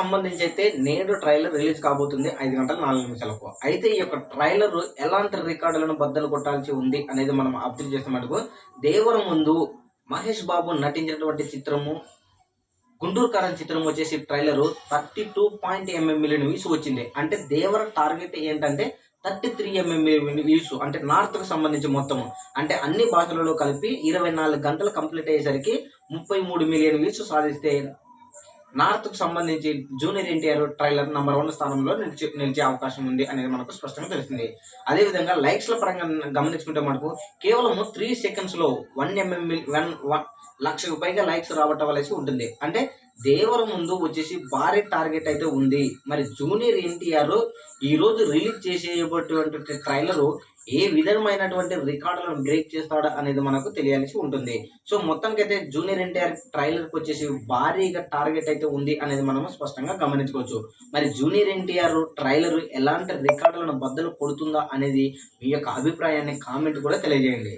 సంబంధించి అయితే నేడు ట్రైలర్ రిలీజ్ కాబోతుంది 5 గంటల 4 నిమిషాలకు. అయితే ఈ యొక్క ట్రైలర్ ఎలాంటి రికార్డులను బద్దలు కొట్టాల్సి ఉంది అనేది మనం అబ్జర్వ్ చేస్తే మటుకు దేవర ముందు మహేష్ బాబు నటించినటువంటి చిత్రము గుంటూరు కారం చిత్రం వచ్చేసి ట్రైలర్ 32.mm మిలియన్ వ్యూస్ వచ్చింది. అంటే దేవర టార్గెట్ ఏంటంటే 33mm వ్యూస్, అంటే నార్త్ కు సంబంధించి మొత్తం అంటే అన్ని భాషలలో కలిపి 24 గంటలు కంప్లీట్ అయ్యేసరికి 33 మిలియన్ వ్యూస్ సాధిస్తే నార్త్ కు సంబంధించి జూనియర్ ఎన్టీఆర్ ట్రైలర్ నంబర్ 1 స్థానంలో నిలిచే అవకాశం ఉంది అనేది మనకు స్పష్టంగా తెలుస్తుంది. అదేవిధంగా లైక్స్ల పరంగా గమనించుకుంటే మనకు కేవలం 3 సెకండ్స్ లో 1 లక్షకు పైగా లైక్స్ రాబట్టవలసి ఉంటుంది. అంటే దేవర ముందు వచ్చేసి భారీ టార్గెట్ అయితే ఉంది. మరి జూనియర్ ఎన్టీఆర్ ఈ రోజు రిలీజ్ చేసేటువంటి ట్రైలర్ ఏ విధమైనటువంటి రికార్డులను బ్రేక్ చేస్తాడా అనేది మనకు తెలియాల్సి ఉంటుంది. సో మొత్తానికైతే జూనియర్ ఎన్టీఆర్ ట్రైలర్కి వచ్చేసి భారీగా టార్గెట్ అయితే ఉంది అనేది మనం స్పష్టంగా గమనించుకోవచ్చు. మరి జూనియర్ ఎన్టీఆర్ ట్రైలర్ ఎలాంటి రికార్డులను బద్దలు కొడుతుందా అనేది మీ యొక్క అభిప్రాయాన్ని కామెంట్ కూడా తెలియజేయండి.